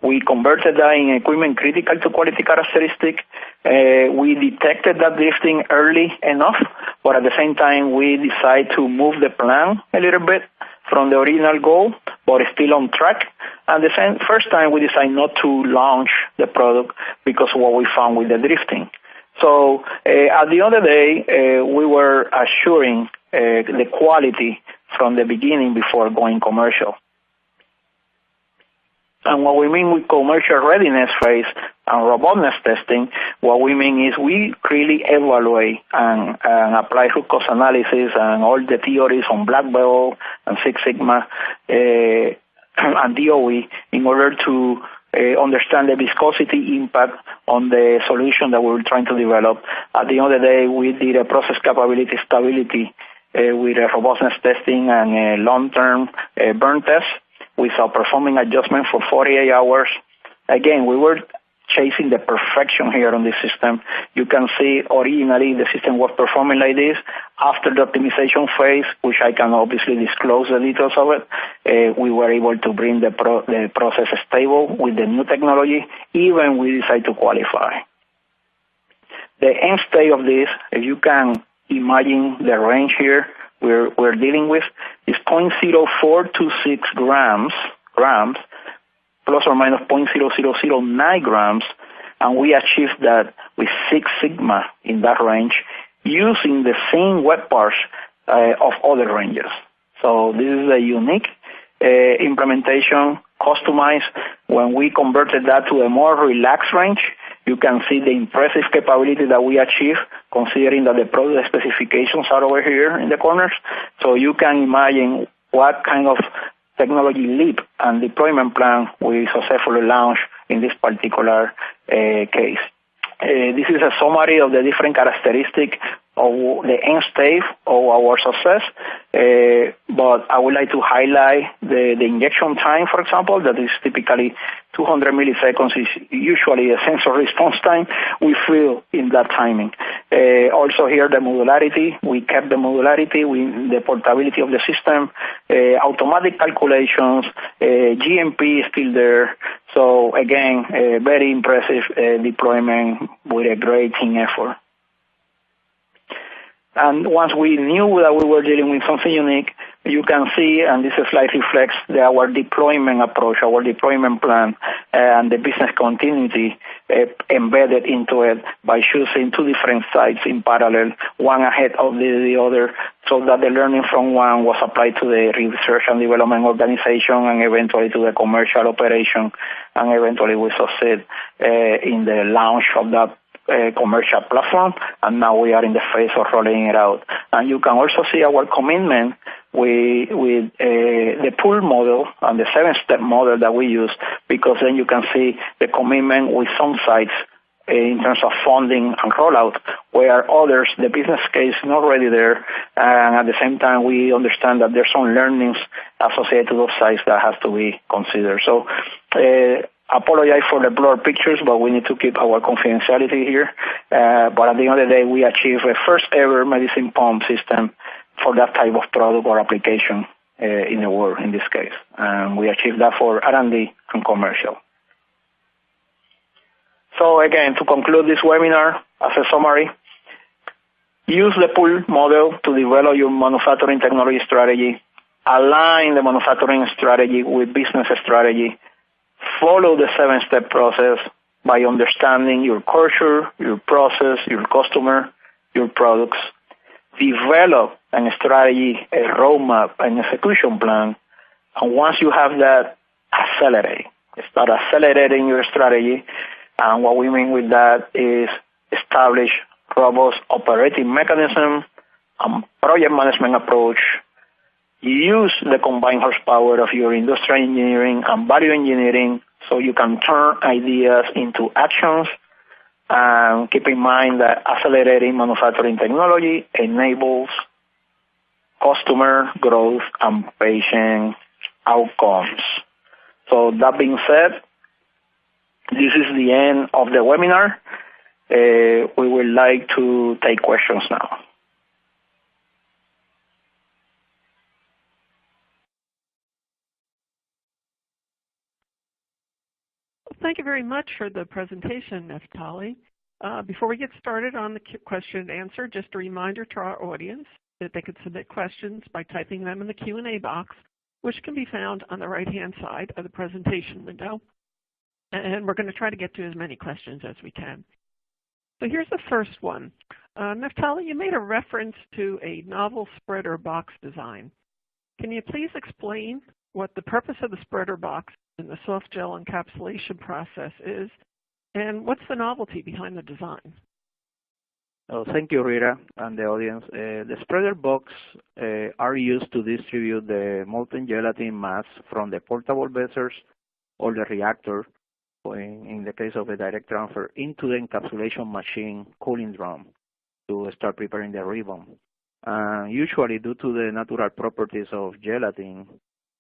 B: We converted that in equipment critical to quality characteristic. We detected that drifting early enough, but at the same time, we decided to move the plan a little bit from the original goal, but still on track. And the first time, we decided not to launch the product because of what we found with the drifting. So at the end of the day, we were assuring the quality from the beginning before going commercial. And what we mean with commercial readiness phase and robustness testing, what we mean is we really evaluate and apply root cause analysis and all the theories on Black Belt and Six Sigma and DOE in order to understand the viscosity impact on the solution that we were trying to develop. At the end of the day, we did a process capability stability with a robustness testing and a long-term burn test without performing adjustment for 48 hours. Again, we were chasing the perfection here on this system. You can see originally the system was performing like this. After the optimization phase, which I can obviously disclose the details of it, we were able to bring the process stable with the new technology, even we decide to qualify. The end state of this, if you can imagine the range here we're dealing with, is 0.0426 grams, plus or minus 0.0009 grams, and we achieved that with 6 sigma in that range using the same wet parts of other ranges. So this is a unique implementation, customized. When we converted that to a more relaxed range, you can see the impressive capability that we achieved, considering that the product specifications are over here in the corners. So you can imagine what kind of technology leap and deployment plan we successfully launched in this particular case. This is a summary of the different characteristics of the end state of our success, but I would like to highlight the injection time, for example, that is typically 200 milliseconds is usually a sensor response time we feel in that timing. Also here the modularity, we kept the modularity, the portability of the system, automatic calculations, GMP is still there. So again, a very impressive deployment with a great team effort. And once we knew that we were dealing with something unique, you can see, and this slide reflects our deployment approach, our deployment plan, and the business continuity embedded into it by choosing 2 different sites in parallel, one ahead of the other, so that the learning from one was applied to the research and development organization and eventually to the commercial operation, and eventually we succeed in the launch of that commercial platform, and now we are in the phase of rolling it out. And you can also see our commitment with the pull model and the 7-step model that we use, because then you can see the commitment with some sites in terms of funding and rollout, where others, the business case is not already there, and at the same time we understand that there's some learnings associated to those sites that has to be considered. So apologize for the blurred pictures, but we need to keep our confidentiality here. But at the end of the day, we achieved a first ever medicine pump system for that type of product or application in the world in this case. And we achieved that for R&D and commercial. So again, to conclude this webinar, as a summary, use the pull model to develop your manufacturing technology strategy, align the manufacturing strategy with business strategy, follow the 7-step process by understanding your culture, your process, your customer, your products. Develop a strategy, a roadmap, an execution plan, and once you have that, accelerate. Start accelerating your strategy, and what we mean with that is establish robust operating mechanism and project management approach. Use the combined horsepower of your industrial engineering and value engineering so you can turn ideas into actions. And keep in mind that accelerating manufacturing technology enables customer growth and patient outcomes. So that being said, this is the end of the webinar. We would like to take questions now.
A: Thank you very much for the presentation, Naftali. Before we get started on the question and answer, just a reminder to our audience that they could submit questions by typing them in the Q&A box, which can be found on the right-hand side of the presentation window. And we're going to try to get to as many questions as we can. So here's the first one. Naftali, you made a reference to a novel spreader box design. Can you please explain what the purpose of the spreader box in the soft gel encapsulation process is, and what's the novelty behind the design?
C: Oh, thank you, Rita, and the audience. The spreader box are used to distribute the molten gelatin mass from the portable vessels or the reactor in the case of a direct transfer, into the encapsulation machine cooling drum to start preparing the ribbon. Usually, due to the natural properties of gelatin,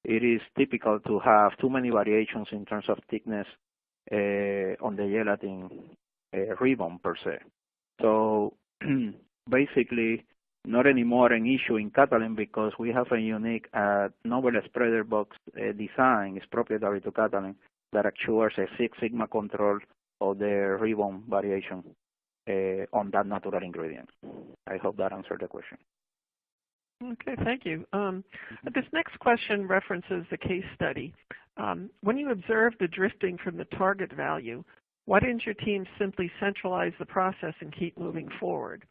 C: it is typical to have too many variations in terms of thickness on the gelatin ribbon per se. So basically, not anymore an issue in Catalent because we have a unique novel spreader box design, is proprietary to Catalent, that assures a Six Sigma control of the ribbon variation on that natural ingredient. I hope that answered the question.
A: Okay, thank you. This next question references the case study. When you observed the drifting from the target value, why didn't your team simply centralize the process and keep moving forward?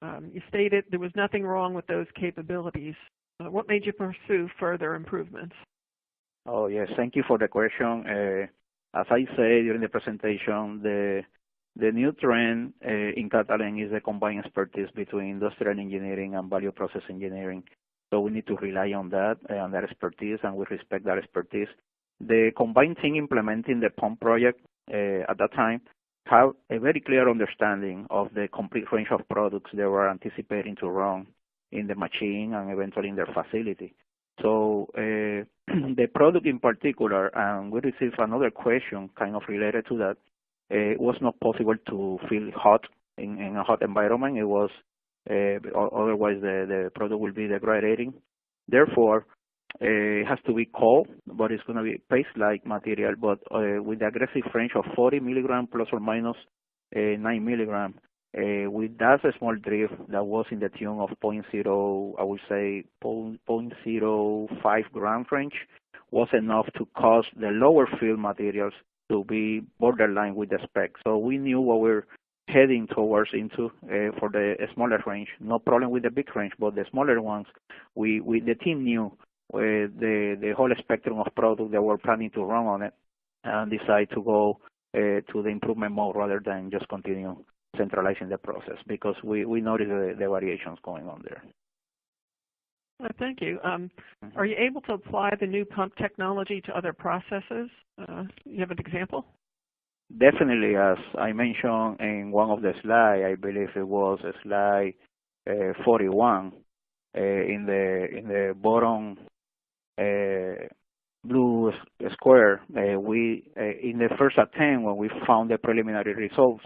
A: You stated there was nothing wrong with those capabilities. What made you pursue further improvements?
C: Oh, yes. Thank you for the question. As I said during the presentation, the new trend in Catalent is a combined expertise between industrial engineering and value process engineering. So we need to rely on that expertise, and we respect that expertise. The combined team implementing the pump project at that time have a very clear understanding of the complete range of products they were anticipating to run in the machine and eventually in their facility. So the product in particular, and we received another question kind of related to that, it was not possible to feel hot in a hot environment. It was otherwise the product will be degrading. Therefore, it has to be cold, but it's going to be paste-like material, but with the aggressive range of 40 milligram plus or minus 9 milligram. With that small drift that was in the tune of 0.0, I would say 0.05 gram range, was enough to cause the lower field materials to be borderline with the spec. So we knew what we're heading towards into for the smaller range. No problem with the big range, but the smaller ones, the team knew the whole spectrum of product that we're planning to run on it, and decide to go to the improvement mode rather than just continue centralizing the process, because we noticed the variations going on there.
A: Thank you. Are you able to apply the new pump technology to other processes? You have an example?
C: Definitely, as I mentioned in one of the slides, I believe it was slide 41, in the bottom blue square, we in the first attempt when we found the preliminary results,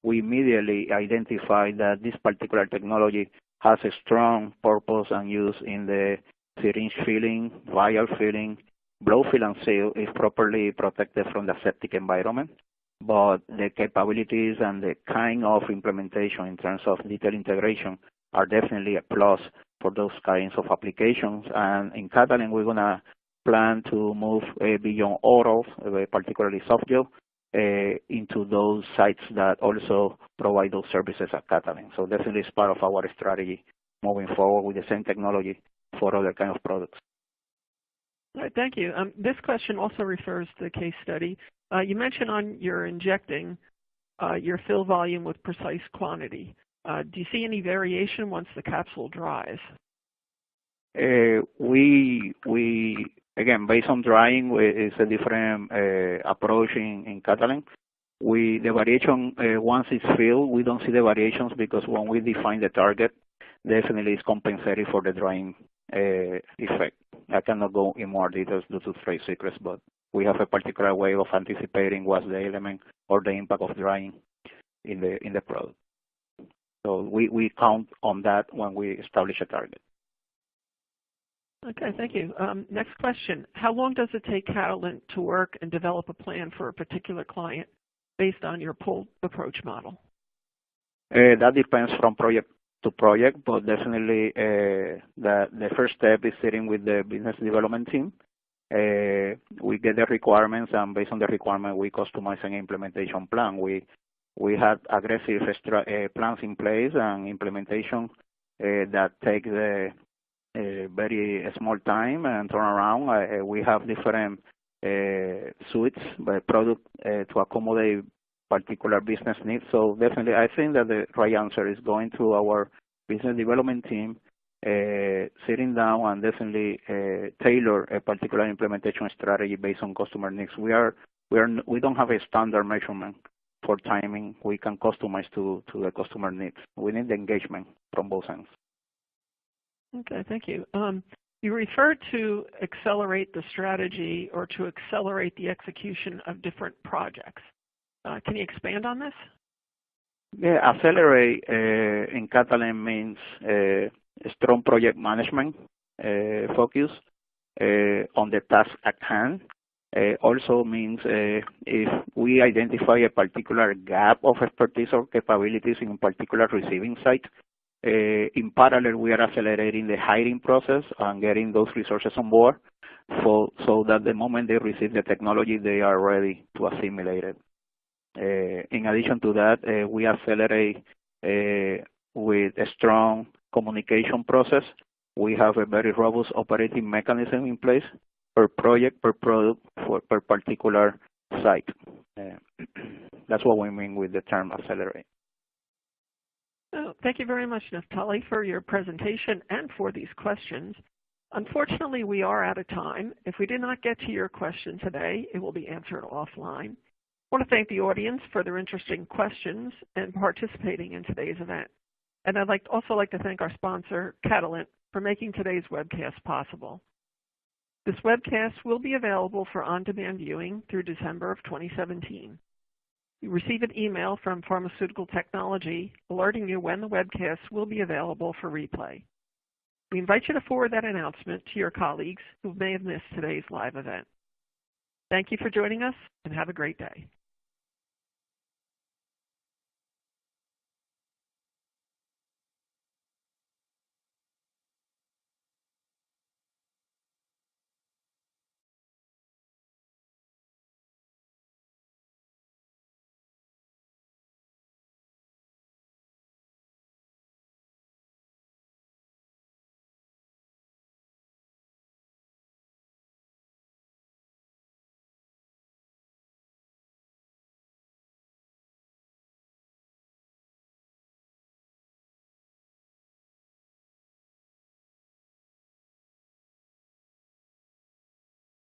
C: we immediately identified that this particular technology has a strong purpose and use in the syringe filling, vial filling, blow fill and seal is properly protected from the septic environment. But the capabilities and the kind of implementation in terms of detail integration are definitely a plus for those kinds of applications. And in Catalent, we're going to plan to move beyond orals, particularly soft gel, into those sites that also provide those services at Catalent. So definitely it's part of our strategy moving forward with the same technology for other kind of products.
A: All right, thank you. This question also refers to the case study. You mentioned on your injecting your fill volume with precise quantity. Do you see any variation once the capsule dries? Again, based on drying, it's a different approach in Catalent. The variation, once it's filled, we don't see the variations because when we define the target, definitely it's compensated for the drying effect. I cannot go in more details due to trade secrets, but we have a particular way of anticipating what's the element or the impact of drying in the product. So we count on that when we establish a target. Okay, thank you. Next question. How long does it take Catalent to work and develop a plan for a particular client based on your pull approach model? That depends from project to project, but definitely the first step is sitting with the business development team. We get the requirements, and based on the requirement, we customize an implementation plan. We have aggressive plans in place and implementation that takes a very small time and turn around. We have different suites by product to accommodate particular business needs. So definitely, I think that the right answer is going through our business development team, sitting down and definitely tailor a particular implementation strategy based on customer needs. We are
C: We don't have a standard measurement for timing. We can customize to the customer needs. We need the engagement from both ends.
A: Okay, thank you. You referred to accelerate the strategy or to accelerate the execution of different projects. Can you expand on this?
C: Yeah, accelerate in Catalent means strong project management focus on the task at hand. Also means if we identify a particular gap of expertise or capabilities in a particular receiving site, in parallel we are accelerating the hiring process and getting those resources on board so that the moment they receive the technology, they are ready to assimilate it. In addition to that, we accelerate with a strong communication process. We have a very robust operating mechanism in place per project, per product, per particular site. That's what we mean with the term accelerate.
A: Oh, thank you very much, Naftali, for your presentation and for these questions. Unfortunately, we are out of time. If we did not get to your question today, it will be answered offline. I want to thank the audience for their interesting questions and participating in today's event. And I'd also like to thank our sponsor, Catalent, for making today's webcast possible. This webcast will be available for on-demand viewing through December of 2017. You receive an email from Pharmaceutical Technology alerting you when the webcast will be available for replay. We invite you to forward that announcement to your colleagues who may have missed today's live event. Thank you for joining us, and have a great day.